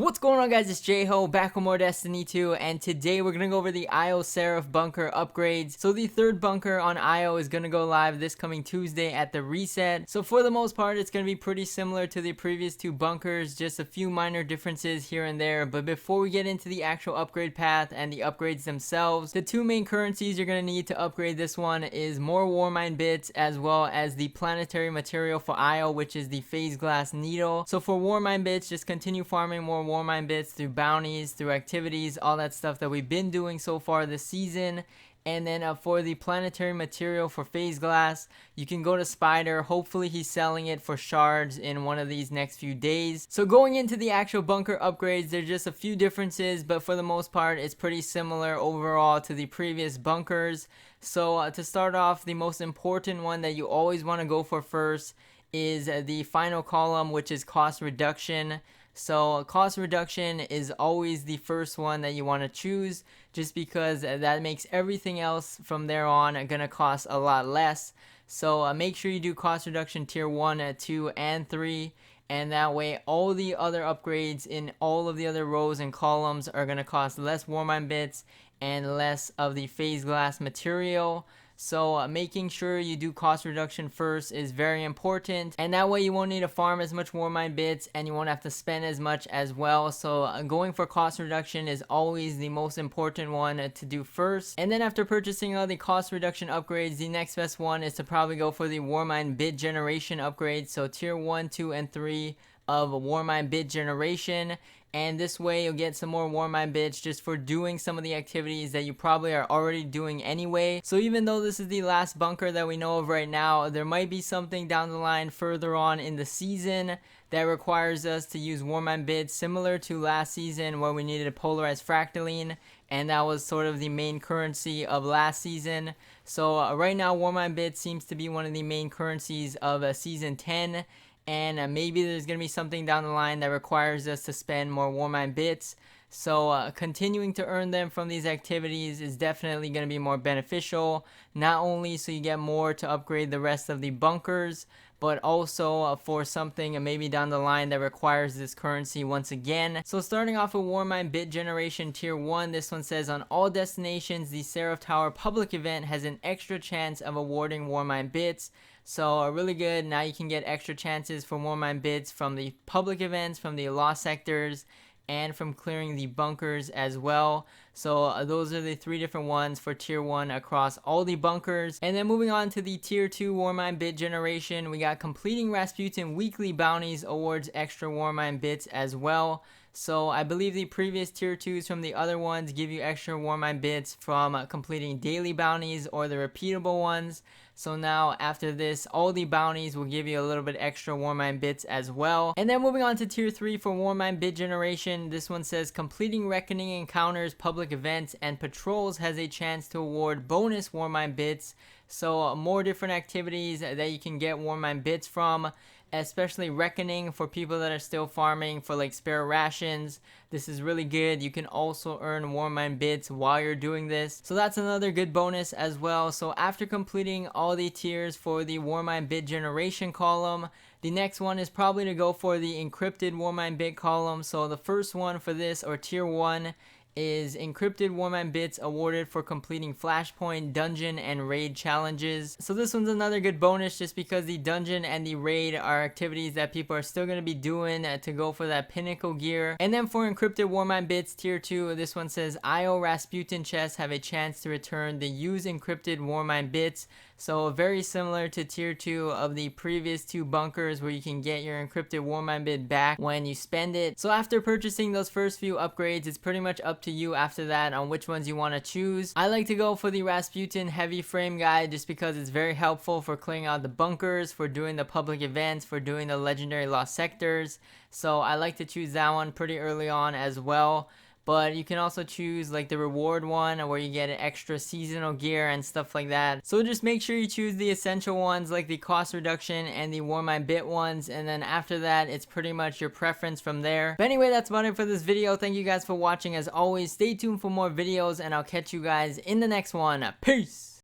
What's going on, guys? It's J-Ho back with more Destiny 2, and today we're gonna go over the IO Seraph Bunker upgrades. So the third bunker on IO is gonna go live this coming Tuesday at the reset. So for the most part, it's gonna be pretty similar to the previous two bunkers, just a few minor differences here and there. But before we get into the actual upgrade path and the upgrades themselves, the two main currencies you're gonna need to upgrade this one is more Warmind Bits as well as the planetary material for IO, which is the phase glass needle. So for Warmind Bits, just continue farming more Warmind Bits through bounties, through activities, all that stuff that we've been doing so far this season. And then for the planetary material for phase glass, you can go to Spider. Hopefully he's selling it for shards in one of these next few days. So going into the actual bunker upgrades, there's just a few differences, but for the most part it's pretty similar overall to the previous bunkers. So to start off, the most important one that you always want to go for first is the final column, which is cost reduction. So cost reduction is always the first one that you want to choose, just because that makes everything else from there on gonna cost a lot less. So make sure you do cost reduction tier 1, 2, and 3, and that way all the other upgrades in all of the other rows and columns are gonna cost less Warmind Bits and less of the phase glass material. So making sure you do cost reduction first is very important, and that way you won't need to farm as much Warmind Bits and you won't have to spend as much as well. So going for cost reduction is always the most important one to do first. And then after purchasing all the cost reduction upgrades, the next best one is to probably go for the Warmind Bit generation upgrade. So tier 1, 2, and 3 of Warmind Bit generation, and this way you'll get some more Warmind Bits just for doing some of the activities that you probably are already doing anyway. So even though this is the last bunker that we know of right now, there might be something down the line further on in the season that requires us to use Warmind Bits, similar to last season where we needed a polarized fractaline, and that was sort of the main currency of last season. So right now Warmind Bits seems to be one of the main currencies of season 10, and maybe there's going to be something down the line that requires us to spend more Warmind Bits. So continuing to earn them from these activities is definitely going to be more beneficial, not only so you get more to upgrade the rest of the bunkers, but also for something maybe down the line that requires this currency once again. So starting off with Warmind Bit generation tier 1, this one says on all destinations the Seraph Tower public event has an extra chance of awarding Warmind Bits. So really good. Now you can get extra chances for Warmind Bits from the public events, from the lost sectors, and from clearing the bunkers as well. So those are the three different ones for tier 1 across all the bunkers. And then moving on to the tier 2 Warmind Bit generation, we got completing Rasputin weekly bounties awards extra Warmind Bits as well. So I believe the previous tier 2s from the other ones give you extra Warmind Bits from completing daily bounties or the repeatable ones. So now after this, all the bounties will give you a little bit extra Warmind Bits as well. And then moving on to tier 3 for Warmind Bit generation, this one says completing reckoning encounters, public events, and patrols has a chance to award bonus Warmind Bits. So more different activities that you can get Warmind Bits from, especially reckoning for people that are still farming for like spare rations. This is really good. You can also earn Warmind Bits while you're doing this, so that's another good bonus as well. So after completing all the tiers for the Warmind Bit generation column, the next one is probably to go for the encrypted Warmind Bit column. So the first one for this, or tier 1, is encrypted Warmind Bits awarded for completing Flashpoint, Dungeon, and Raid challenges. So this one's another good bonus just because the Dungeon and the Raid are activities that people are still going to be doing to go for that pinnacle gear. And then for encrypted Warmind Bits tier 2, this one says IO Rasputin chests have a chance to return the use encrypted Warmind Bits. So very similar to tier 2 of the previous two bunkers where you can get your encrypted Warmind Bit back when you spend it. So after purchasing those first few upgrades, it's pretty much up to you after that on which ones you want to choose. I like to go for the Rasputin heavy frame guide just because it's very helpful for clearing out the bunkers, for doing the public events, for doing the legendary lost sectors. So I like to choose that one pretty early on as well. But you can also choose like the reward one where you get an extra seasonal gear and stuff like that. So just make sure you choose the essential ones like the cost reduction and the Warmind Bit ones, and then after that it's pretty much your preference from there. But anyway, that's about it for this video. Thank you guys for watching. As always, stay tuned for more videos and I'll catch you guys in the next one. Peace!